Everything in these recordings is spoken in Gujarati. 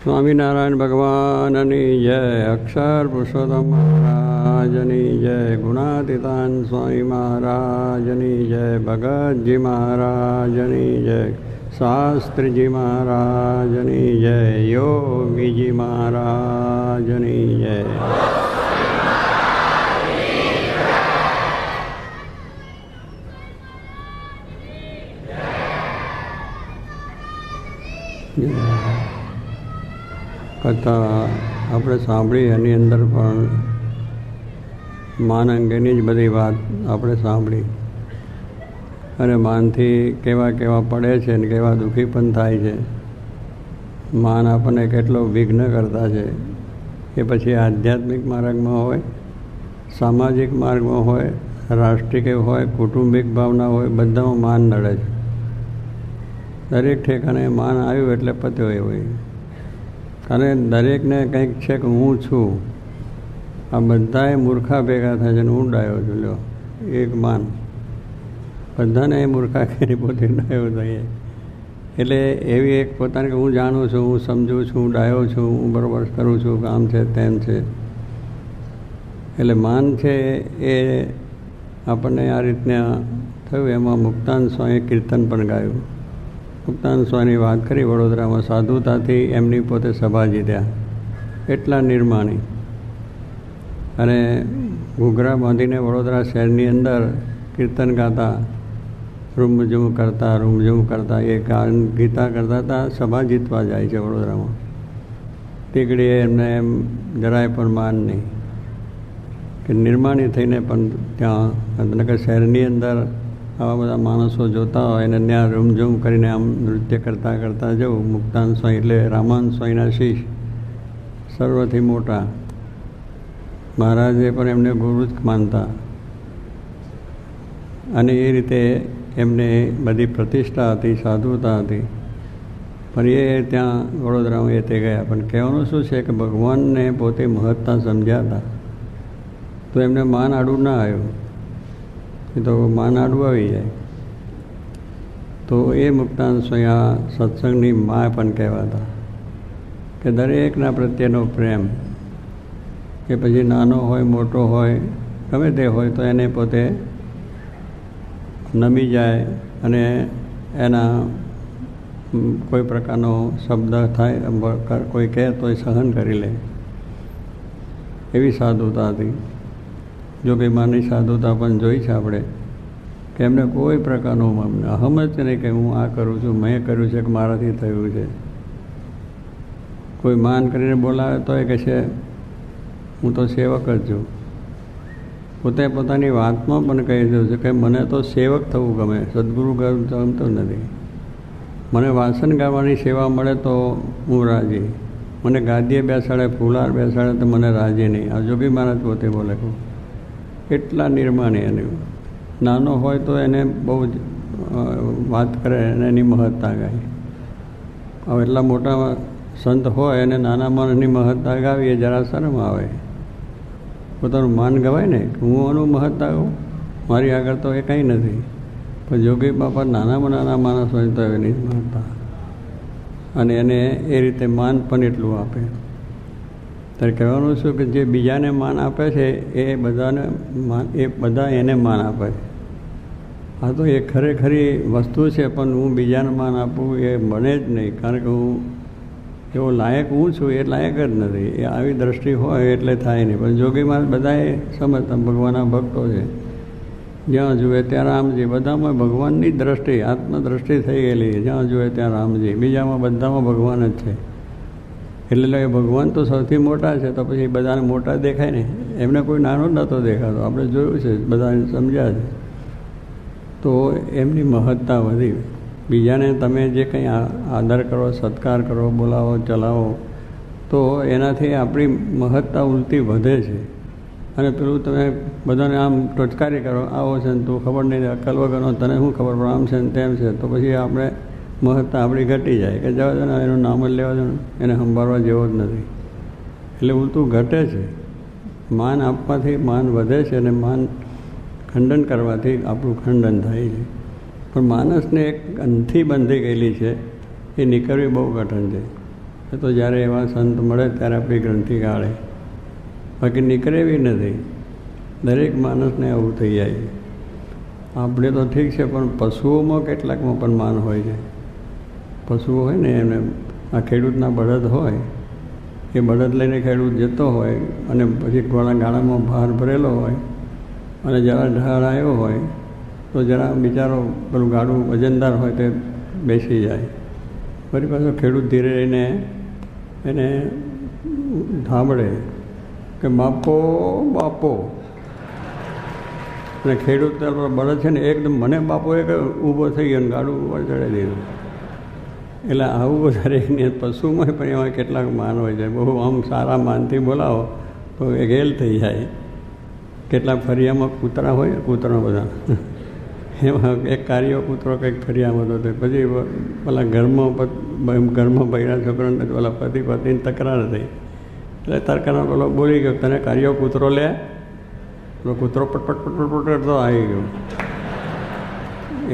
સ્વામિનારાયણ ભગવાનની જય, અક્ષર પુરુષોત્તમ મહારાજની જય, ગુણાતીતાન સ્વામી મહારાજની જય, ભગતજી મહારાજની જય, શાસ્ત્રીજી મહારાજની જય, યોગીજી મહારાજની જય. કથા આપણે સાંભળી, એની અંદર પણ માન અંગેની જ બધી વાત આપણે સાંભળી અને માનથી કેવા કેવા પડે છે ને કેવા દુઃખી પણ થાય છે. માન આપણને કેટલો વિઘ્ન કરતા છે. એ પછી આધ્યાત્મિક માર્ગમાં હોય, સામાજિક માર્ગમાં હોય, રાષ્ટ્રીય હોય, કુટુંબિક ભાવના હોય, બધામાં માન નડે છે. દરેક ઠેકાણે માન આવ્યું એટલે પત્યો એ હોય. અને દરેકને કંઈક છે કે હું છું. આ બધાએ મૂર્ખા ભેગા થાય છે ને હું ડાયો છું. લ્યો, એક માન બધાને એ મૂર્ખા કરી પોતે ડાયો થઈએ. એટલે એવી એક પોતાને કે હું જાણું છું, હું સમજું છું, હું ડાયો છું, હું બરાબર કરું છું, આમ છે તેમ છે. એટલે માન છે એ આપણને આ રીતના થયું. એમાં મુક્તાનંદ સ્વામીએ કીર્તન પણ ગાયું. મુક્તાનંદ સ્વામીની વાત કરી, વડોદરામાં સાધુતાથી એમની પોતે સભા જીત્યા, એટલા નિર્માણી. અને ઘૂઘરા બાંધીને વડોદરા શહેરની અંદર કીર્તન ગાતા, રૂમઝૂમ કરતા એ ગીતા કરતા હતા. સભા જીતવા જાય છે વડોદરામાં. તીકડીએ એમને એમ જરાય પણ માન નહીં કે નિર્માણી થઈને પણ ત્યાં કે શહેરની અંદર આવા બધા માણસો જોતા હોય અને ત્યાં રૂમઝૂમ કરીને આમ નૃત્ય કરતાં કરતાં જવું. મુક્તાનંદ સ્વામી એટલે રામાનંદ સ્વામીના શિષ્ય, સર્વથી મોટા. મહારાજે પણ એમને ગુરુ જ માનતા. અને એ રીતે એમને બધી પ્રતિષ્ઠા હતી, સાધુતા હતી. પણ એ ત્યાં વડોદરામાં એ તે ગયા. પણ કહેવાનું શું છે કે ભગવાનને પોતે મહત્તા સમજ્યા હતા, તો એમને માન આડું ના આવ્યું. એ તો માન આડું આવી જાય. તો એ મુક્તાનંદ સ્વામી આ સત્સંગની મા પણ કહેવાતા કે દરેકના પ્રત્યેનો પ્રેમ, કે પછી નાનો હોય મોટો હોય ગમે તે હોય, તો એને પોતે નમી જાય અને એના કોઈ પ્રકારનો શબ્દ થાય, કોઈ કહે તો એ સહન કરી લે. એવી સાધુતા હતી. જો કે માની સાધુતા પણ જોઈ છે આપણે કે એમને કોઈ પ્રકારનું અહમ જ નહીં કે હું આ કરું છું, મેં કર્યું છે, કે મારાથી થયું છે. કોઈ માન કરીને બોલાવે તો એ કહે છે હું તો સેવક જ છું. પોતે પોતાની વાતમાં પણ કહી દઉં છે કે મને તો સેવક થવું ગમે, સદગુરુ ગમતું નથી. મને વાસણ ગાવાની સેવા મળે તો હું રાજી, મને ગાદીએ બેસાડે, ફૂલાર બેસાડે તો મને રાજી નહીં. આ જોગી મહારાજ પોતે બોલે. એટલા નિર્માણી. એને નાનો હોય તો એને બહુ જ વાત કરે અને એની મહત્તા ગાય. હવે એટલા મોટા સંત હોય અને નાના માણસની મહત્તા ગાવી એ જરા શરમ આવે. પોતાનું માન ગવાય ને, હું આનું મહત્તા ગાઉં, મારી આગળ તો એ કંઈ નથી. પણ જોગી બાપા નાનામાં નાના માણસ હોય તો એની મહત્તા, અને એને એ રીતે માન પણ એટલું આપે. ત્યારે કહેવાનું શું કે જે બીજાને માન આપે છે એ બધા એને માન આપે છે. આ તો એ ખરેખરી વસ્તુ છે, પણ હું બીજાને માન આપું એ બને જ નહીં. કારણ કે હું એવો લાયક હું છું એ લાયક જ નથી. એ આવી દ્રષ્ટિ હોય એટલે થાય નહીં. પણ જોગીમાં બધાએ સમજતા ભગવાનના ભક્તો છે. જ્યાં જુએ ત્યાં રામજી, બધામાં ભગવાનની દ્રષ્ટિ, આત્મદ્રષ્ટિ થઈ ગયેલી. જ્યાં જુએ ત્યાં રામજી, બીજામાં બધામાં ભગવાન જ છે. એટલે ભગવાન તો સૌથી મોટા છે, તો પછી બધાને મોટા દેખાય ને. એમને કોઈ નાનો નહોતો દેખાતો, આપણે જોયું છે, બધાને સમજ્યા છે. તો એમની મહત્તા વધી. બીજાને તમે જે કંઈ આદર કરો, સત્કાર કરો, બોલાવો, ચલાવો, તો એનાથી આપણી મહત્તા ઉલટી વધે છે. અને પેલું તમે બધાને આમ ટોચકારી કરો, આવો છે ને તું ખબર નહીં, અક્કલ વગરનો, તને શું ખબર પડે, આમ છે ને તેમ છે, તો પછી આપણે મહત્તા આપણી ઘટી જાય કે જવા દો ને, એનું નામ જ લેવા દો ને, એને સંભાળવા જેવો જ નથી. એટલે ઉલટું ઘટે છે. માન આપવાથી માન વધે છે અને માન ખંડન કરવાથી આપણું ખંડન થાય છે. પણ માણસને એક અંથી બંધી ગયેલી છે, એ નીકળવી બહુ કઠણ છે. એ તો જ્યારે એવા સંત મળે ત્યારે આપણી ગ્રંથિ કાઢે, બાકી નીકળે એવી નથી. દરેક માણસને આવું થઈ જાય. આપણે તો ઠીક છે, પણ પશુઓમાં કેટલાકમાં પણ માન હોય છે. પશુઓ હોય ને એને આ ખેડૂતના બળદ હોય, એ બળદ લઈને ખેડૂત જતો હોય અને પછી ગાળામાં ભાર ભરેલો હોય અને જરા ઢાળ આવ્યો હોય તો જરા બિચારો પેલું ગાડું વજનદાર હોય તે બેસી જાય. ફરી પાછો ખેડૂત ધીરે રહીને એને ધાબળે કે બાપો બાપો, અને ખેડૂત બળદ છે ને એકદમ મને બાપો એ ઊભો થઈ ગયો ને ગાડું ઉપર ચડાવી દીધું. એટલે આવું બધા દરેકને પશુમાં પણ એમાં કેટલાક માન હોય છે. બહુ આમ સારા માનથી બોલાવો તો એ ગેલ થઈ જાય. કેટલાક ફરિયામાં કૂતરા હોય, કૂતરા બધા એમાં એક કાર્યો કૂતરો કંઈક ફરિયામાં હતો, પછી પેલા ઘરમાં બૈરા છોકરાને પેલા પતિ પત્નીની તકરાર થઈ, એટલે તરકારના પેલો બોલી ગયો તને કાર્યો કૂતરો લે. પેલો કૂતરો પટપટ પટપટ કરતો આવી ગયો.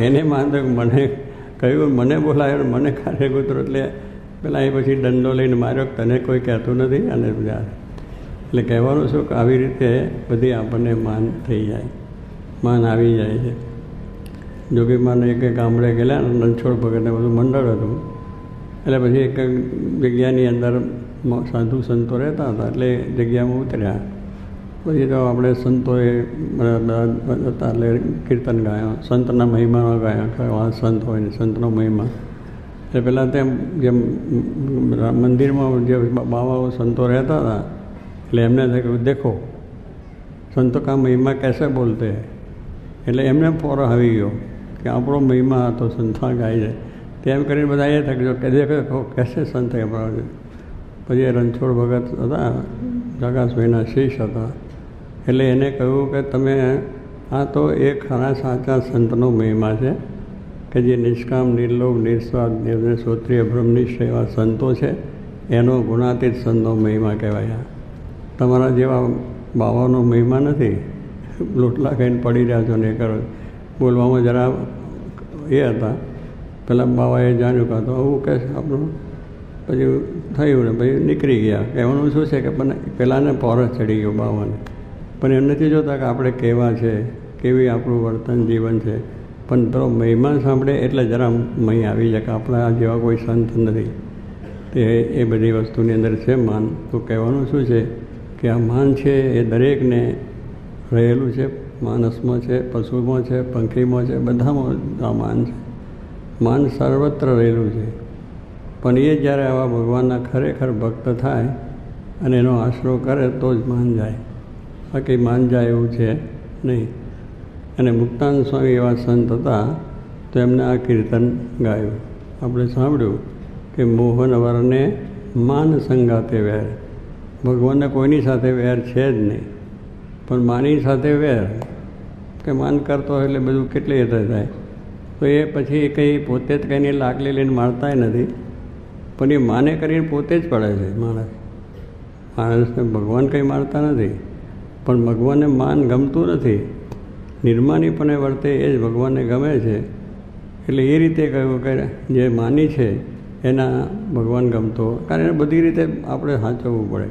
એને માનતો મને કહ્યું મને બોલાયો મને કાર્ય કૂતરો, એટલે પેલા એ પછી દંડો લઈને માર્યો તને કોઈ કહેતું નથી. અને એટલે કહેવાનું શું કે આવી રીતે બધી આપણને માન થઈ જાય, માન આવી જાય છે. જોગીમાને એક ગામડે ગયેલા, રણછોડ ભગતને બધું મંડળ હતું. એટલે પછી એક જગ્યાની અંદર સાધુ સંતો રહેતા હતા, એટલે જગ્યામાં ઉતર્યા. પછી તો આપણે સંતોએ હતા એટલે કીર્તન ગાયા, સંતના મહિમામાં ગાયા. સંત હોય ને સંતનો મહિમા એટલે પહેલાં તેમ જેમ મંદિરમાં જે બાવાઓ સંતો રહેતા હતા એટલે એમને થયું દેખો સંતો કા મહિમા કેસે બોલતે, એટલે એમને ફોરો આવી ગયો કે આપણો મહિમા હતો સંતો ગાય છે. તેમ કરીને બધા એ થયો કે દેખો કેસે સંત છે. પછી રણછોડ ભગત હતા, જગાસભાઈના શિષ્ય હતા, એટલે એને કહ્યું કે તમે આ તો એક ખરા સાચા સંતનો મહિમા છે કે જે નિષ્કામ નિર્લોભ નિસ્વાર્થ નિર્ણય શ્રોત્રિય બ્રહ્મનિષ્ઠ એવા સંતો છે, એનો ગુણાતીત સંતનો મહિમા કહેવાય. તમારા જેવા બાવાનો મહિમા નથી, લોટલા ખાઈને પડી રહ્યા છો ને એ કરો. બોલવામાં જરા એ હતા. પેલા બાવાએ જાણ્યું કાં તો આવું કહે આપણું, પછી થયું ને પછી નીકળી ગયા. કહેવાનું શું છે કે પેલાને પોરસ ચડી ગયો બાવાને, પણ એમ નથી જોતા કે આપણે કેવા છે, કેવી આપણું વર્તન જીવન છે. પણ પેલો મહિમા સાંભળે એટલે જરા મહી આવી જાય કે આપણા જેવા કોઈ સંત નથી. તે એ બધી વસ્તુની અંદર છે માન. તો કહેવાનું શું છે કે આ માન છે એ દરેકને રહેલું છે. માણસમાં છે, પશુમાં છે, પંખીમાં છે, બધામાં આ માન છે. માન સર્વત્ર રહેલું છે. પણ એ જ્યારે આવા ભગવાનના ખરેખર ભક્ત થાય અને એનો આશરો કરે તો જ માન જાય, બાકી માન જાય એવું છે નહીં. અને મુક્તાનંદ સ્વામી એવા સંત હતા તો એમને આ કીર્તન ગાયું, આપણે સાંભળ્યું કે મોહન વરને માન સંગાતે વેર. ભગવાનને કોઈની સાથે વેર છે જ નહીં, પણ માની સાથે વેર કે માન કરતો હોય એટલે બધું કેટલી રીતે થાય. તો એ પછી કંઈ પોતે જ કંઈને લાકડી લઈને મારતાય નથી, પણ એ માને કરીને પોતે જ પડે છે. માણસને ભગવાન કંઈ મારતા નથી, પણ ભગવાનને માન ગમતું નથી. નિર્માનીપણે વર્તે એ જ ભગવાનને ગમે છે. એટલે એ રીતે કહ્યું કે જે માની છે એના ભગવાન ગમતો, કારણ એ બધી રીતે આપણે સાચવવું પડે.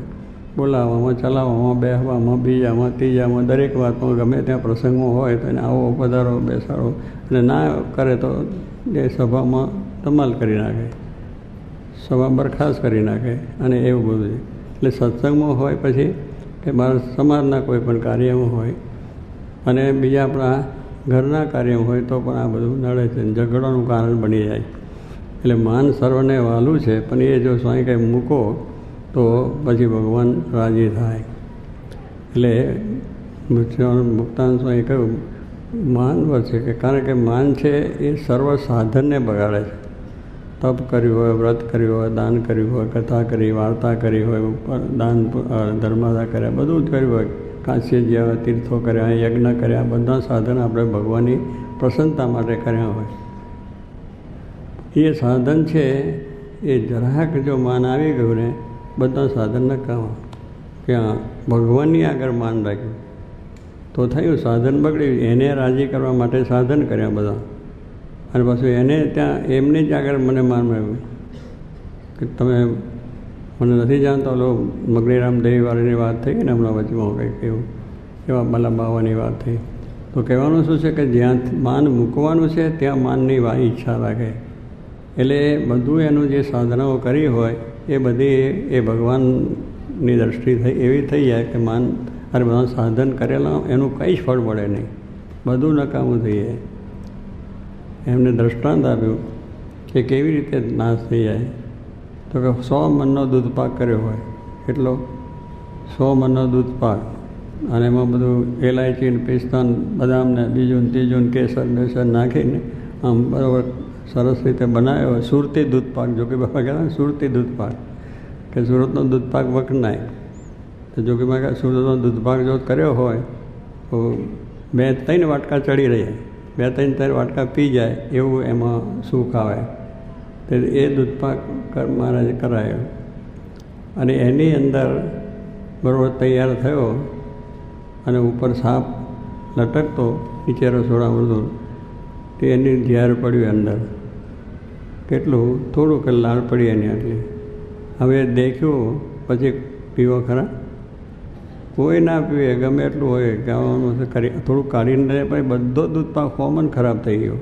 બોલાવવામાં, ચલાવવામાં, બેસવામાં, બીજામાં, ત્રીજામાં, દરેક વાતમાં ગમે ત્યાં પ્રસંગમાં હોય તો એને આવો પધારો બેસાડો, અને ના કરે તો એ સભામાં ધમાલ કરી નાખે, સભા બરખાસ્ત કરી નાખે, અને એવું બધું છે. એટલે સત્સંગમાં હોય પછી કે મારા સમાજના કોઈ પણ કાર્યમાં હોય અને બીજા આપણા ઘરના કાર્યમાં હોય તો પણ આ બધું નડે છે, ઝઘડાનું કારણ બની જાય. એટલે માન સર્વને વહાલું છે, પણ એ જો સ્વામી કંઈ મૂકો તો પછી ભગવાન રાજી થાય. એટલે મુક્તાનંદ સ્વામી કહ્યું માન છે કે કારણ કે માન છે એ સર્વ સાધનને બગાડે છે. તપ કર્યું હોય, વ્રત કર્યું હોય, દાન કર્યું હોય, કથા કરી, વાર્તા કરી હોય, દાન ધર્માદા કર્યા, બધું જ કર્યું હોય, કાશી જ્યાં તીર્થો કર્યા, યજ્ઞ કર્યા, બધા સાધન આપણે ભગવાનની પ્રસન્નતા માટે કર્યા હોય. એ સાધન છે એ જરાક જો માન આવી ગયું ને બધા સાધનને કામ ક્યાં ભગવાનની આગળ માન રાખ્યું તો થયું, સાધન બગડ્યું. એને રાજી કરવા માટે સાધન કર્યા બધા, અને પાછું એને ત્યાં એમની જ આગળ મને માન મળ્યું કે તમે મને નથી જાણતો. લો મગનીરામ દેવીવાળાની વાત થઈ ને હમણાં વચમાં કંઈક એવું એવા મલા બાવાની વાત થઈ. તો કહેવાનું શું છે કે જ્યાં માન મૂકવાનું છે ત્યાં માનની ઈચ્છા રાખે. એટલે બધું એનું જે સાધનાઓ કરી હોય એ બધી એ ભગવાનની દ્રષ્ટિ થઈ એવી થઈ જાય કે માન અરે બધા સાધન કરેલા એનું કંઈ જ ફળ મળે નહીં, બધું નકામું થઈ જાય. એમને દ્રષ્ટાંત આપ્યું કે કેવી રીતે નાશ થઈ જાય. તો કે 100 મણનો દૂધપાક કર્યો હોય, એટલો 100 મણનો દૂધપાક, અને એમાં બધું એલાયચી પિસ્તા બદામ ને બીજું ત્રીજું કેસર બેસર નાખીને આમ બરાબર સરસ રીતે બનાવ્યો હોય. સુરતી દૂધપાક, જોગી બાપા કહેતા ને સુરતી દૂધપાક, કે સુરતનો દૂધપાક વખણાય. તો જોગી બાપા સુરતનો દૂધપાક જો કર્યો હોય તો 2-3 વાટકા ચડી રહે, 2-3 વાટકા પી જાય એવું એમાં સુખ આવે. તો એ દૂધપાક મહારાજે કરાયો, અને એની અંદર બરાબર તૈયાર થયો, અને ઉપર સાપ લટકતો, નીચે રસોડા બધું, તે એની ઝેર પડ્યું અંદર. કેટલું થોડુંક લાળ પડી એની આટલી. હવે દેખ્યું પછી પીવો ખરા? કોઈ ના પીવે, ગમે એટલું હોય ગાવાનું થોડુંક કાઢીને પછી બધો દૂધપાક કોમન ખરાબ થઈ ગયો.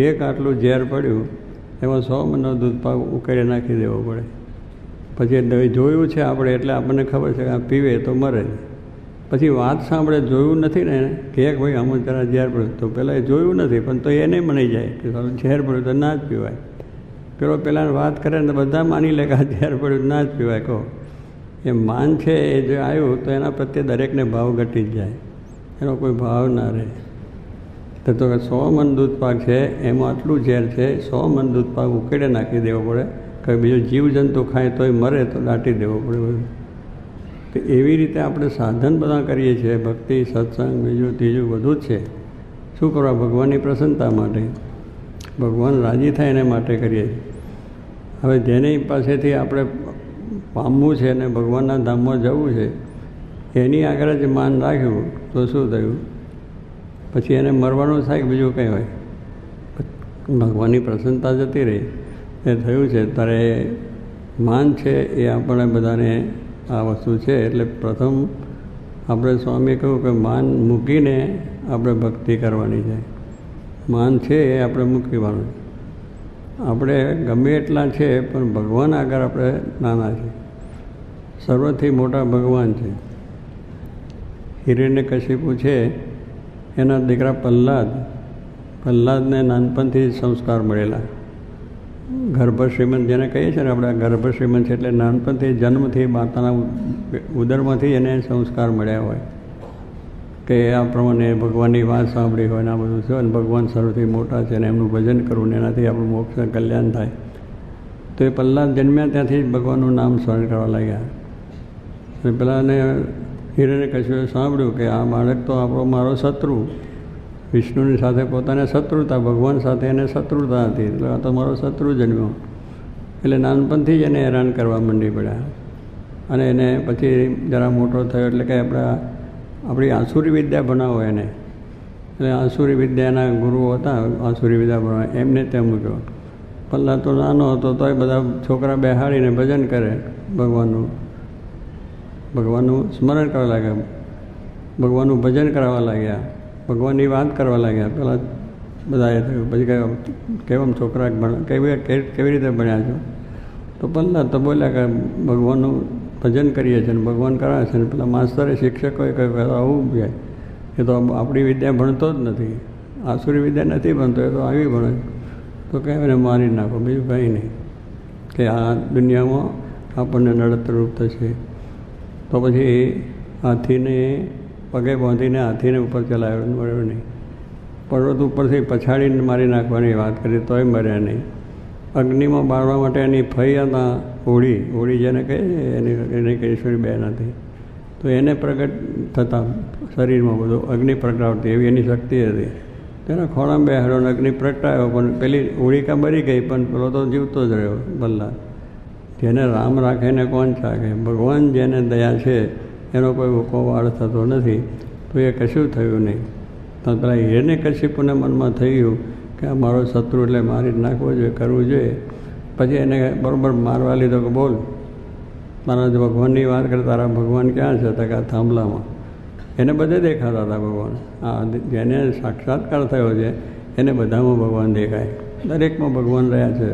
એક આટલું ઝેર પડ્યું, એમાં 100 મણનો દૂધપાક ઉકેળી નાખી દેવો પડે. પછી જોયું છે આપણે એટલે આપણને ખબર છે કે આ પીવે તો મરે. પછી વાત સાંભળે, જોયું નથી ને કે એક ભાઈ આમ જરા ઝેર પડ્યું, તો પહેલાં એ જોયું નથી પણ તો એને મનાઈ જાય કે ઝેર પડ્યું તો ના જ પીવાય. પેલો પહેલાં વાત કરે ને બધા માની લે કે આ ઝેર પડ્યું ના જ પીવાય. કહો એ માન છે એ જે આવ્યું તો એના પ્રત્યે દરેકને ભાવ ઘટી જ જાય, એનો કોઈ ભાવ ના રહે. તો 100 મણ દૂધપાક છે એમાં આટલું ઝેર છે, 100 મણ દૂધપાક ઉકેડે નાખી દેવો પડે. કે બીજો જીવજંતુ ખાય તોય મરે તો દાટી દેવો પડે બધું. તો એવી રીતે આપણે સાધન બધા કરીએ છીએ, ભક્તિ, સત્સંગ, બીજું ત્રીજું બધું જ છે. શું કરવા? ભગવાનની પ્રસન્નતા માટે, ભગવાન રાજી થાય એને માટે કરીએ. હવે જેની પાસેથી આપણે પામવું છે અને ભગવાનના ધામમાં જવું છે, એની આગળ જ માન રાખ્યું તો શું થયું? પછી એને મરવાનું થાય કે બીજું કંઈ હોય? ભગવાનની પ્રસન્નતા જતી રહી. એ થયું છે ત્યારે માન છે એ આપણે બધાને આ વસ્તુ છે. એટલે પ્રથમ આપણે સ્વામીએ કહ્યું કે માન મૂકીને આપણે ભક્તિ કરવાની છે. માન છે એ આપણે મૂકવાનું. આપણે ગમે એટલા છે પણ ભગવાન આગળ આપણે નાના છે. સર્વથી મોટા ભગવાન છે. હિરણ્યકશિપુ છે એના દીકરા પ્રહલાદને નાનપણથી સંસ્કાર મળેલા. ગર્ભ શ્રીમંત જેને કહીએ છીએ ને આપણે, ગર્ભ શ્રીમંત છે એટલે નાનપણથી જન્મથી માતાના ઉદરમાંથી એને સંસ્કાર મળ્યા હોય કે આ પ્રમાણે ભગવાનની વાત સાંભળી હોય ને આ બધું છે, અને ભગવાન સર્વથી મોટા છે ને એમનું ભજન કરવું ને એનાથી આપણું મોક્ષ કલ્યાણ થાય. તો એ પ્રહલાદ જન્મ્યા ત્યાંથી જ ભગવાનનું નામ સ્મરણ કરવા લાગ્યા. પેલાને હિરણ્યકશિપુએ સાંભળ્યું કે આ બાળક તો મારો શત્રુ, વિષ્ણુની સાથે પોતાને શત્રુતા, ભગવાન સાથે એને શત્રુતા હતી, એટલે આ તો મારો શત્રુ જન્મ્યો. એટલે નાનપણથી જ એને હેરાન કરવા માંડી પડ્યા. અને એને પછી જરા મોટો થયો એટલે કે આપણી આસુરી વિદ્યા ભણાવો એને. એટલે આસુરી વિદ્યાના ગુરુઓ હતા, આસુરી વિદ્યા ભણાવે એમને ત્યાં મૂક્યો. પહેલાં તો નાનો હતો તોય બધા છોકરા બેહાડીને ભજન કરે, ભગવાનનું સ્મરણ કરવા લાગ્યા, ભગવાનનું ભજન કરવા લાગ્યા, ભગવાનની વાત કરવા લાગ્યા. પહેલાં બધાએ થયું. પછી કેમ છોકરા કેવી રીતે ભણ્યા છો? તો પહેલાં તો બોલ્યા કે ભગવાનનું ભજન કરીએ છીએ ને ભગવાન કરાવે છે ને પેલા માસ્તરે શિક્ષકોએ કહ્યું આવું જાય એ તો આપણી વિદ્યા ભણતો જ નથી, આસુરી વિદ્યા નથી ભણતો, એ તો આવી ભણે. તો કહે એને મારી નાખો, બીજું કંઈ નહીં, કે આ દુનિયામાં આપણને નડતરૂપ થશે. તો પછી હાથીને પગે બાંધીને હાથીને ઉપર ચલાવ્યો, મળ્યો નહીં. પર્વત ઉપરથી પછાડીને મારી નાખવાની વાત કરી તોય મર્યા નહીં. અગ્નિમાં બાળવા માટે એની ફઈ હતા હોળી જેને કહે એને કેશ્વરી બહેન હતી. તો એને પ્રગટ થતાં શરીરમાં બધું અગ્નિ પ્રગટાવતી એવી એની શક્તિ હતી. તેના ખોળામાં બેહાડ્યો અને અગ્નિ પ્રગટાવ્યો, પણ પેલી હોળિકા મરી ગઈ પણ પેલો તો જીવતો જ રહ્યો પ્રહલાદ. જેને રામ રાખે ને કોણ ચાખે? ભગવાન જેને દયા છે એનો કોઈ ઉકોવાળ થતો નથી, તો એ કશું થયું નહીં. તો પેલા હિરણ્યકશિપુના મનમાં થયું કે આ મારો શત્રુ એટલે મારી નાખવો જોઈએ, કરવું જોઈએ. પછી એને બરાબર મારવા લીધો કે બોલ તારા ભગવાનની વાત કરે, તારા ભગવાન ક્યાં છે? તો કે આ થાંભલામાં. એને બધે દેખાતા હતા ભગવાન. આ જેને સાક્ષાત્કાર થયો છે એને બધામાં ભગવાન દેખાય. દરેકમાં ભગવાન રહ્યા છે.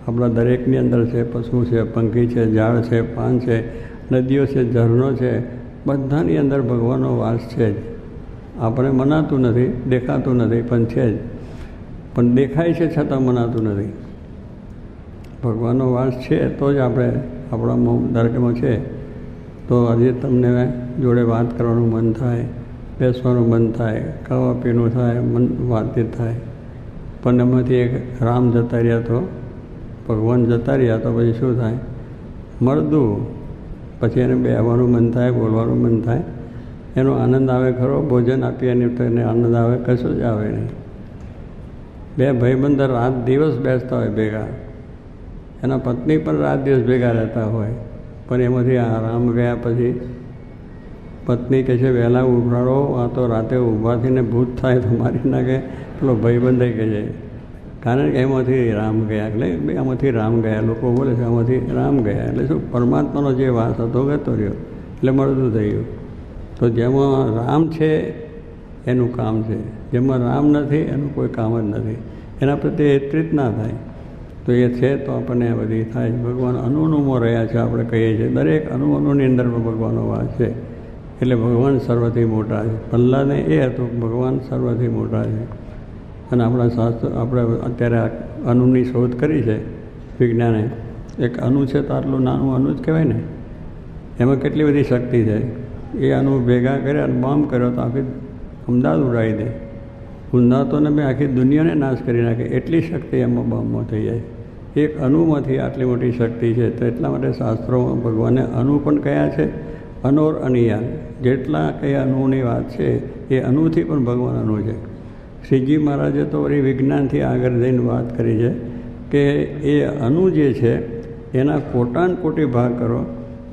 આપણા દરેકની અંદર છે. પશુ છે, પંખી છે, ઝાડ છે, પાન છે, નદીઓ છે, ઝરણો છે, બધાની અંદર ભગવાનનો વાસ છે જ. આપણે મનાતું નથી, દેખાતું નથી, પણ છે જ. પણ દેખાય છે છતાં મનાતું નથી. ભગવાનનો વાસ છે તો જ આપણે આપણા દરેકમાં છે. તો આજે તમને જોડે વાત કરવાનું મન થાય, બેસવાનું મન થાય, ખાવા પીવાનું થાય, મન વાતચીત થાય. પણ એમાંથી એક રામ જતા રહ્યા તો ભગવાન જતા રહ્યા તો પછી શું થાય? મળદું. પછી એને બેસવાનું મન થાય, બોલવાનું મન થાય, એનો આનંદ આવે ખરો? ભોજન આપીએ એની તો એને આનંદ આવે? કશું જ આવે નહીં. બે ભાઈબંધ રાત દિવસ બેસતા હોય ભેગા, એના પત્ની પણ રાત દિવસ ભેગા રહેતા હોય, પણ એમાંથી આરામ ગયા પછી પત્ની કહે છે વહેલા ઉઠાડો, આ તો રાતે ઊભા થઈને ભૂત થાય તો મારી નાખે. પેલો ભાઈબંધ કહે છે કારણ કે એમાંથી રામ ગયા, એટલે આમાંથી રામ ગયા. લોકો બોલે છે આમાંથી રામ ગયા, એટલે શું? પરમાત્માનો જે વાસ હતો ગતો રહ્યો, એટલે મળતું થઈ ગયું. તો જેમાં રામ છે એનું કામ છે, જેમાં રામ નથી એનું કોઈ કામ જ નથી. એના પ્રત્યે હેત્રિત ના થાય. તો એ છે તો આપણને બધી થાય. ભગવાન અણુમાં રહ્યા છે આપણે કહીએ છીએ. દરેક અણુની અંદર ભગવાનનો વાસ છે. એટલે ભગવાન સર્વથી મોટા છે. પ્રહલાદને એ હતું ભગવાન સર્વથી મોટા છે. અને આપણા શાસ્ત્ર આપણે અત્યારે અણુની શોધ કરી છે વિજ્ઞાને. એક અણુ છે તો આટલું નાનું અણુ જ કહેવાય ને, એમાં કેટલી બધી શક્તિ છે. એ અણુ ભેગા કર્યા અને બોમ્બ કર્યો તો આખી અમદાવાદ ઉડાવી દે. ઉંધાતોને મેં આખી દુનિયાને નાશ કરી નાખે, એટલી શક્તિ એમાં બોમ્બમાં થઈ જાય. એક અણુમાંથી આટલી મોટી શક્તિ છે. તો એટલા માટે શાસ્ત્રોમાં ભગવાને અણુ પણ કયા છે, અનોર અનિયાન. જેટલા કયા અણુની વાત છે એ અણુથી પણ ભગવાન અણુ છે. શ્રીજી મહારાજે તો વળી વિજ્ઞાનથી આગળ જઈને વાત કરી છે કે એ અણુ જે છે એના કોટાન કોટી ભાગ કરો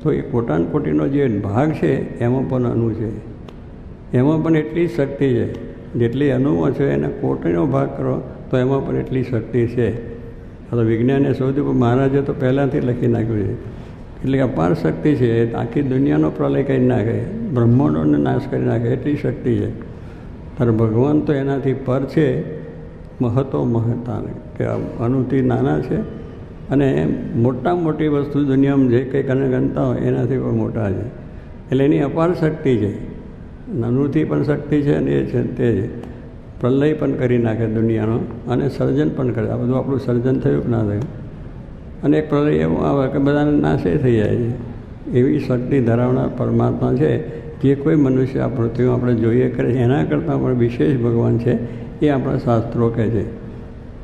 તો એ કોટાન કોટીનો જે ભાગ છે એમાં પણ અણુ છે. એમાં પણ એટલી જ શક્તિ છે. જેટલી અણુમાં છે એને કોટીનો ભાગ કરો તો એમાં પણ એટલી શક્તિ છે. આ તો વિજ્ઞાને શોધ્યું, પણ મહારાજે તો પહેલાંથી લખી નાખ્યું છે. એટલે કે અપાર શક્તિ છે. આખી દુનિયાનો પ્રલય કરી નાખે, બ્રહ્માંડોને નાશ કરી નાખે, એટલી શક્તિ છે. ત્યારે ભગવાન તો એનાથી પર છે, મહતો મહતાને કે અણુથી નાના છે. અને મોટામાં મોટી વસ્તુ દુનિયામાં જે કંઈક અને ગણતા હોય એનાથી પણ મોટા છે. એટલે એની અપાર શક્તિ છે. અણુથી પણ શક્તિ છે અને એ છે તે છે. પ્રલય પણ કરી નાખે દુનિયાનો અને સર્જન પણ કરે. આ બધું આપણું સર્જન થયું કે ના થયું? અને એક પ્રલય એવું આવે કે બધાને નાશે થઈ જાય છે. એવી શક્તિ ધરાવનાર પરમાત્મા છે. જે કોઈ મનુષ્ય આ પૃથ્વીમાં આપણે જોઈએ કરે એના કરતાં પણ વિશેષ ભગવાન છે. એ આપણા શાસ્ત્રો કહે છે.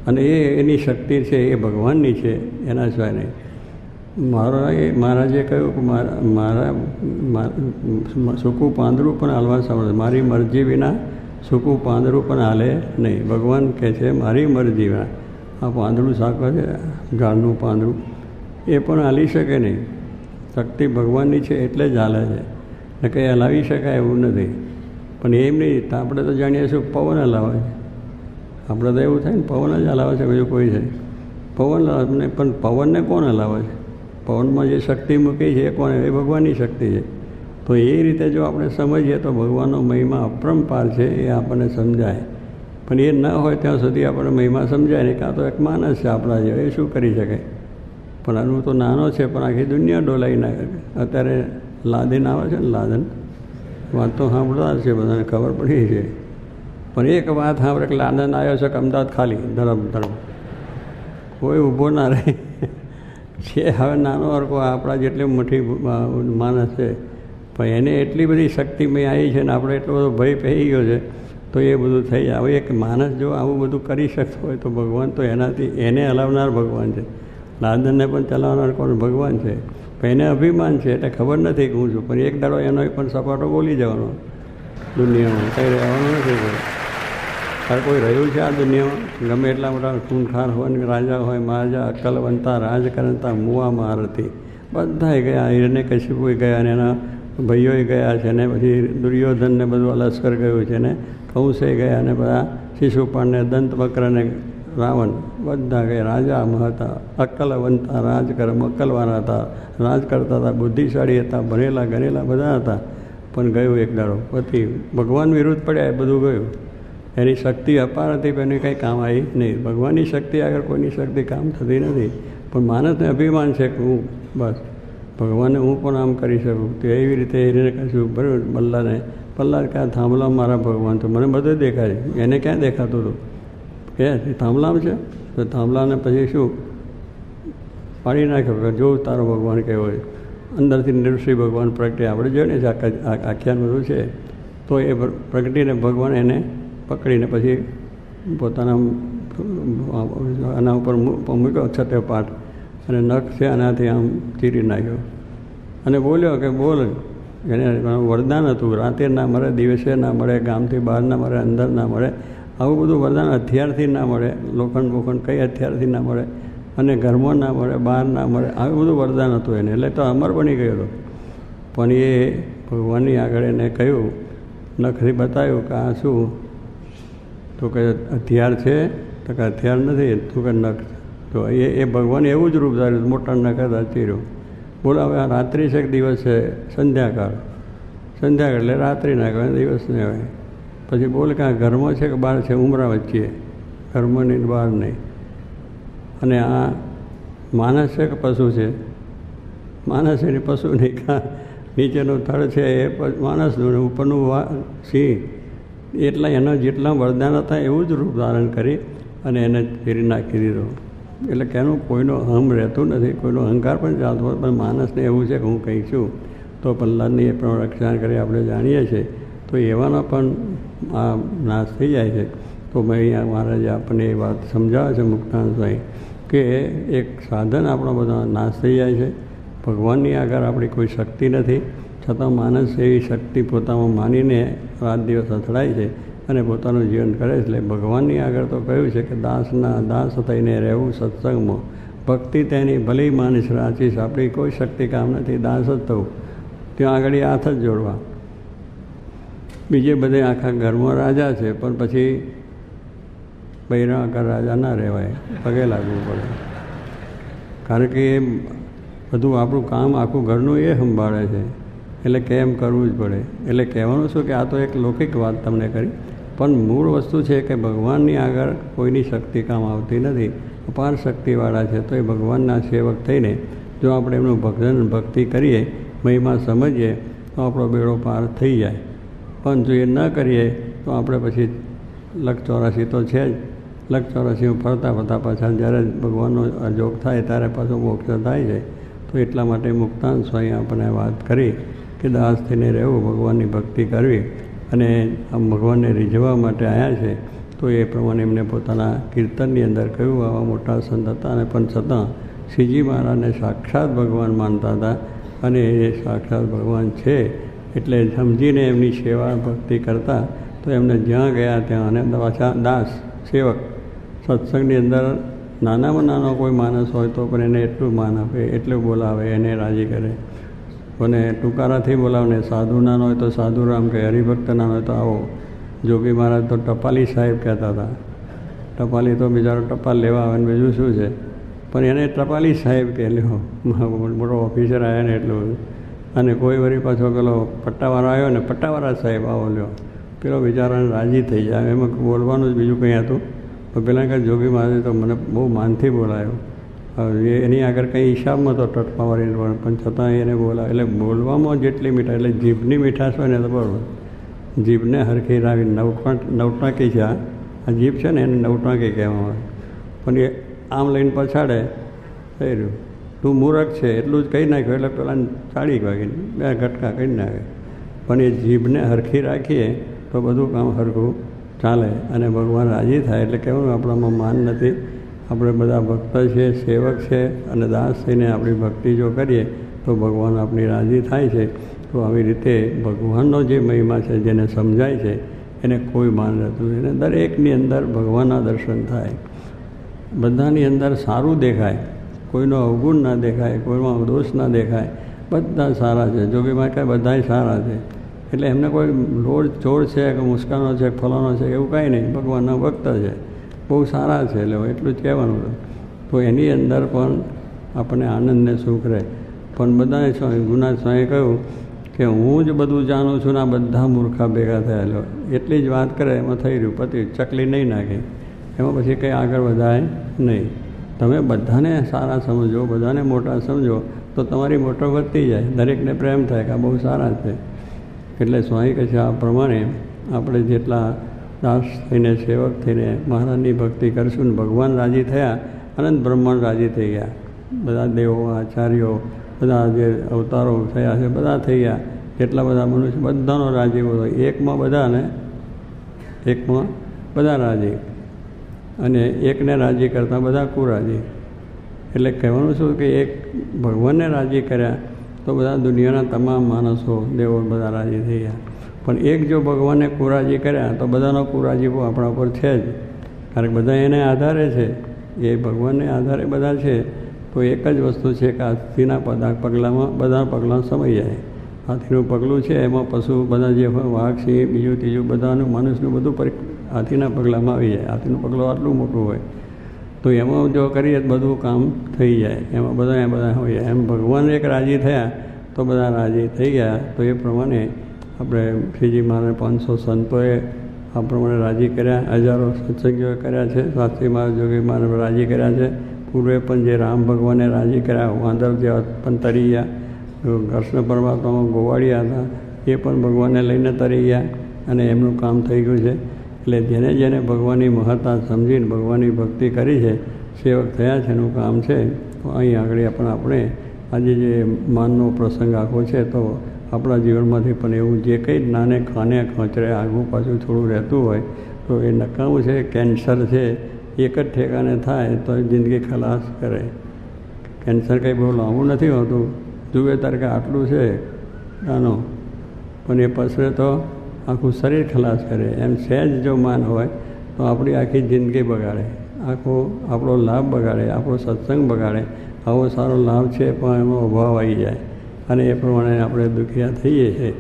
અને એની શક્તિ છે એ ભગવાનની છે, એના સિવાય નહીં. મહારાજે કહ્યું કે મારા સૂકું પાંદડું પણ હાલવા સાંભળે, મારી મરજી વિના સૂકું પાંદડું પણ હાલે નહીં. ભગવાન કહે છે મારી મરજી વિના આ પાંદડું સાકવે છે, ઝાડનું પાંદડું, એ પણ હાલી શકે નહીં. શક્તિ ભગવાનની છે એટલે જ હાલે છે. ને કંઈ હલાવી શકાય એવું નથી. પણ એમ નહીં, આપણે તો જાણીએ છીએ પવન હલાવે છે. આપણે તો એવું થાય ને પવન જ હલાવે છે, બીજું કોઈ છે? પવન હલાવે, પણ પવનને કોણ હલાવે છે? પવનમાં જે શક્તિ મૂકી છે એ કોણ? એ ભગવાનની શક્તિ છે. તો એ રીતે જો આપણે સમજીએ તો ભગવાનનો મહિમા અપરંપાર છે, એ આપણને સમજાય. પણ એ ન હોય ત્યાં સુધી આપણને મહિમા સમજાય નહીં. કાં તો એક માણસ છે આપણા જેવો, એ શું કરી શકે? પણ આનું તો નાનો છે, પણ આખી દુનિયા ડોલાવી નાખે. અત્યારે લાદેન આવે છે ને, લાદન વાત તો સાંભળતા છે, બધાને ખબર પડી છે. પણ એક વાત સાંભળે કે લાદન આવ્યો છે કે અમદાવાદ ખાલી ધરમ ધરમ, કોઈ ઊભો ના રહે છે. હવે નાનો હરકો આપણા જેટલી મોટી માણસ છે, પણ એને એટલી બધી શક્તિમય આવી છે ને આપણે એટલો બધો ભય પહેરી ગયો છે, તો એ બધું થઈ જાય. હવે એક માણસ જો આવું બધું કરી શકતો હોય તો ભગવાન તો એનાથી એને હલાવનાર ભગવાન છે. લાદનને પણ ચલાવનાર કોણ? ભગવાન છે. પણ એને અભિમાન છે એટલે ખબર નથી કે હું છું. પણ એક દાડો એનો પણ સપાટો બોલી જવાનો. દુનિયામાં કંઈ રહેવાનું નથી. હર કોઈ રહ્યું છે આ દુનિયામાં? ગમે એટલા મોટા ખૂનખાર હોય ને, રાજા હોય, મહારાજા, અક્કલવંતા, રાજકરણતા, મુવા મહારથી બધાએ ગયા. હિરણ્ય કશ્યપુ ગયા ને એના ભાઈઓએ ગયા છે ને, પછી દુર્યોધન ને બધું લશ્કર ગયું છે ને, કંસે ગયા ને બધા શિશુપાળને, દંતવક્રને, રાવણ બધા કંઈ રાજામાં હતા, અક્કલવંતા રાજકર્મ અક્કલવાળા હતા, રાજ કરતા હતા, બુદ્ધિશાળી હતા, ભણેલા ગણેલા બધા હતા. પણ ગયું એક દાડો પતિ ભગવાન વિરુદ્ધ પડ્યા, એ બધું ગયું. એની શક્તિ અપાર હતી પણ એની કંઈ કામ આવી નહીં. ભગવાનની શક્તિ આગળ કોઈની શક્તિ કામ થતી નથી. પણ માણસને અભિમાન છે કે હું બસ ભગવાનને હું પણ આમ કરી શકું. તો એવી રીતે એને કશું બરાબર પલ્લાને પલ્લા ક્યાં થાંભલા મારા ભગવાન તો મને બધું દેખાય, એને ક્યાં દેખાતું હતું કે થાંભલામાં છે. તો થાંભલાને પછી શું પાડી નાખ્યો કે જો તારો ભગવાન કેવો હોય. અંદરથી નૃસિંહ ભગવાન પ્રગટે આપણે જોઈએ ને આખ્યાન બધું છે. તો એ પ્રગટીને ભગવાન એને પકડીને પછી પોતાના આના ઉપર મૂક્યો છતે પાઠ અને નખ છે આનાથી આમ ચીરી નાખ્યો અને બોલ્યો કે બોલ. એને વરદાન હતું, રાતે ના મળે, દિવસે ના મળે, ગામથી બહાર ના મળે, અંદર ના મળે. આવું બધું વરદાન હથિયારથી ના મળે, લોખંડ બોખંડ કંઈ હથિયારથી ના મળે, અને ઘરમાં ના મળે, બહાર ના મળે. આવું બધું વરદાન હતું એને. એટલે તો અમર બની ગયો હતો. પણ એ ભગવાનની આગળ એને કહ્યું, નખથી બતાવ્યું કે આ શું. તો કે હથિયાર છે? તો કે હથિયાર નથી. તું કે નખ. તો એ ભગવાન એવું જ રૂપ ધાર્યું, મોટા નખ હતા ચીર્યું. બોલો હવે આ રાત્રિ છે કે દિવસ છે? સંધ્યાકાળ. સંધ્યાકાળ એટલે રાત્રિ ના કહેવાય, દિવસ નહીં હોય. પછી બોલ કે આ ઘરમાં છે કે બહાર છે? ઉમરા વચ્ચે, ઘરમાં નહીં બહાર નહીં. અને આ માણસ છે કે પશુ છે? માણસ એની પશુ નહીં. કાં નીચેનું થડ છે એ માણસનું, ઉપરનું સિંહ. એટલા એના જેટલા વરદાન હતા એવું જ રૂપ ધારણ કરી અને એને ફેરી નાખી દીધો. એટલે કેનું કોઈનો અહમ રહેતું નથી, કોઈનો અહંકાર પણ ચાલતો હોય. પણ માણસને એવું છે કે હું કંઈ છું. તો પ્રહલાદની એ પણ રક્ષણ કરી આપણે જાણીએ છીએ. તો એવાનો પણ આ નાશ થઈ જાય છે. તો મેં અહીંયા મહારાજે આપણને એ વાત સમજાવે છે મુક્તાનંદ સ્વામી કે એક સાધન આપણો બધા નાશ થઈ જાય છે. ભગવાનની આગળ આપણી કોઈ શક્તિ નથી, છતાં માણસ એવી શક્તિ પોતામાં માનીને રાત દિવસ અથડાય છે અને પોતાનું જીવન કરે છે. એટલે ભગવાનની આગળ તો કહ્યું છે કે દાસના દાસ થઈને રહેવું સત્સંગમાં, ભક્તિ તેની ભલી માનસ રાચીશ. આપણી કોઈ શક્તિ કામ નથી, દાસ જ થવું. ત્યાં આગળ હાથ જ જોડવા. બીજે બધે આખા ઘરમાં રાજા છે, પણ પછી બૈરા આગળ રાજા ના રહેવાય, પગે લાગવું પડે. કારણ કે એ બધું આપણું કામ આખું ઘરનું એ સંભાળે છે. એટલે કેમ કરવું જ પડે. એટલે કહેવાનું શું કે આ તો એક લૌકિક વાત તમને કરી, પણ મૂળ વસ્તુ છે કે ભગવાનની આગળ કોઈની શક્તિ કામ આવતી નથી. અપાર શક્તિવાળા છે. તો એ ભગવાનના સેવક થઈને જો આપણે એમનું ભજન ભક્તિ કરીએ, મહિમા સમજીએ, તો આપણો બેડો પાર થઈ જાય. પણ જો એ ન કરીએ તો આપણે પછી લખ 84 તો છે જ. લખ 84 ફરતા ફરતા પાછા જ્યારે ભગવાનનો જોગ થાય ત્યારે પાછો મોક્ષ થાય છે. તો એટલા માટે મુક્તાનંદ સ્વામી આપણને વાત કરી કે દાસ થઈને રહેવું, ભગવાનની ભક્તિ કરવી અને આમ ભગવાનને રીઝવવા માટે આવ્યા છે. તો એ પ્રમાણે એમને પોતાના કીર્તનની અંદર કહ્યું. આવા મોટા સંત હતા અને પણ છતાં શ્રીજી મહારાજને સાક્ષાત ભગવાન માનતા હતા અને એ સાક્ષાત ભગવાન છે એટલે સમજીને એમની સેવા ભક્તિ કરતા. તો એમને જ્યાં ગયા ત્યાં અને પાછા દાસ સેવક. સત્સંગની અંદર નાનામાં નાનો કોઈ માણસ હોય તો પણ એને એટલું માન આપે, એટલું બોલાવે, એને રાજી કરે. અને ટૂંકારાથી બોલાવે. સાધુ નાનો હોય તો સાધુરામ કહે, હરિભક્ત નાનો હોય તો આવો. જોગી મહારાજ તો ટપાલી સાહેબ કહેતા હતા. ટપાલી તો બિચારો ટપાલ લેવા આવે ને બીજું શું છે, પણ એને ટપાલી સાહેબ કહે. લ્યો મોટો ઓફિસર આવ્યા ને એટલું. અને કોઈ વળી પાછો પેલો પટ્ટાવાળો આવ્યો ને, પટ્ટાવાળા સાહેબ આવો લ્યો. પેલો બિચારાને રાજી થઈ જાય. એમાં બોલવાનું જ બીજું કંઈ હતું. તો પેલા કાંઈ જોગી મહારાજ તો મને બહુ માનથી બોલાયો. એની આગળ કંઈ હિસાબમાં તો ટટપાવાળી પણ છતાં એને બોલાવે. એટલે બોલવામાં જેટલી મીઠાશ, એટલે જીભની મીઠાશ હોય ને તો બરાબર. જીભને હરખી રાવી નવટાંકી છે. આ જીભ છે ને એને નવટાંકી કહેવામાં આવે. પણ એ આમ લઈને પછાડે થઈ રહ્યું. તું મૂરખ છે એટલું જ કહી નાખ્યું એટલે પેલા ચાળી વાગીને 2 ગટકા કરી નાખે. પણ એ જીભને હરખી રાખીએ તો બધું કામ હરખું ચાલે અને ભગવાન રાજી થાય. એટલે કહેવાનું આપણામાં માન નથી. આપણે બધા ભક્ત છે, સેવક છે અને દાસ થઈને આપણી ભક્તિ જો કરીએ તો ભગવાન આપણી રાજી થાય છે. તો આવી રીતે ભગવાનનો જે મહિમા છે જેને સમજાય છે એને કોઈ માન રહેતું નથી. એને દરેકની અંદર ભગવાનના દર્શન થાય. બધાની અંદર સારું દેખાય, કોઈનો અવગુણ ના દેખાય, કોઈમાં દોષ ના દેખાય. બધા સારા છે. જોગીમાં કાંઈ બધાય સારા છે. એટલે એમને કોઈ લોડ ચોર છે કે મુસ્કાનો છે, ફલાનો છે એવું કાંઈ નહીં. ભગવાનના ભક્ત છે. બહુ સારા છે, એટલે એટલું જ કહેવાનું હતું. તો એની અંદર પણ આપણને આનંદ ને સુખ રહે. પણ બધાને ગુના સ્વામીએ કહ્યું કે હું જ બધું જાણું છું ને આ બધા મૂર્ખા ભેગા થયેલો, એટલી જ વાત કરે એમાં થઈ રહ્યું, પતિ ચકલી નહીં નાખી, એમાં પછી કંઈ આગળ વધાય નહીં. તમે બધાને સારા સમજો, બધાને મોટા સમજો તો તમારી મોટો વધતી જાય, દરેકને પ્રેમ થાય કે આ બહુ સારા છે. એટલે સ્વામી કહે છે આ પ્રમાણે આપણે જેટલા દાસ થઈને સેવક થઈને મહારાજની ભક્તિ કરશું ને ભગવાન રાજી થયા, અનંત બ્રહ્માંડ રાજી થઈ ગયા, બધા દેવો આચાર્યો બધા જે અવતારો થયા છે બધા થઈ ગયા, જેટલા બધા મનુષ્ય બધાનો રાજી હોય, એકમાં બધાને એકમાં બધા રાજી, અને એકને રાજી કરતાં બધા કુરાજી. એટલે કહેવાનું શું કે એક ભગવાનને રાજી કર્યા તો બધા દુનિયાના તમામ માણસો દેવો બધા રાજી થઈ ગયા. પણ એક જો ભગવાનને કુરાજી કર્યા તો બધાનો કુરાજીવો આપણા પર છે જ, કારણ કે બધા એને આધારે છે, એ ભગવાનને આધારે બધા છે. તો એક જ વસ્તુ છે કે હાથીના પગલામાં બધા પગલાં સમાઈ જાય. હાથીનું પગલું છે એમાં પશુ બધા જે હોય વાઘ સિંહ બીજું ત્રીજું બધાનું મનુષ્યનું બધું હાથીના પગલામાં આવી જાય. હાથીનું પગલું આટલું મોટું હોય તો એમાં જો કરીએ તો બધું કામ થઈ જાય, એમાં બધા હોય જાય. એમ ભગવાન એક રાજી થયા તો બધા રાજી થઈ ગયા. તો એ પ્રમાણે આપણે શ્રીજી મહારાજ 500 સંતોએ આ પ્રમાણે રાજી કર્યા, હજારો સત્સંગીઓએ કર્યા છે, શાસ્ત્રી મહારાજ જોગી મહારાજ રાજી કર્યા છે. પૂર્વે પણ જે રામ ભગવાને રાજી કર્યા, વાંદર જેવા પણ તરી ગયા, કૃષ્ણ પરમાત્મામાં ગોવાળિયા હતા એ પણ ભગવાનને લઈને તરી ગયા અને એમનું કામ થઈ ગયું છે. એટલે જેને જેને ભગવાનની મહત્તા સમજીને ભગવાનની ભક્તિ કરી છે, સેવક થયા છે, એનું કામ છે. તો અહીં આગળ આપણે આજે જે માનનો પ્રસંગ આખો છે, તો આપણા જીવનમાંથી પણ એવું જે કંઈ નાને ખાને ખોચરે આગું પાછું થોડું રહેતું હોય તો એ નકામું છે. કેન્સર છે, એક જ ઠેકાને થાય તો જિંદગી ખલાસ કરે. કેન્સર કંઈ બહુ લાંબુ નથી હોતું, જુએ તારે કે આટલું છે નાનો, પણ એ પસરે તો આખું શરીર ખલાસ કરે. એમ સહેજ જો માન હોય તો આપણી આખી જિંદગી બગાડે, આખો આપણો લાભ બગાડે, આપણો સત્સંગ બગાડે. આવો સારો લાભ છે પણ એમાં અભાવ આવી જાય અને એ પ્રમાણે આપણે દુખિયા થઈએ છીએ.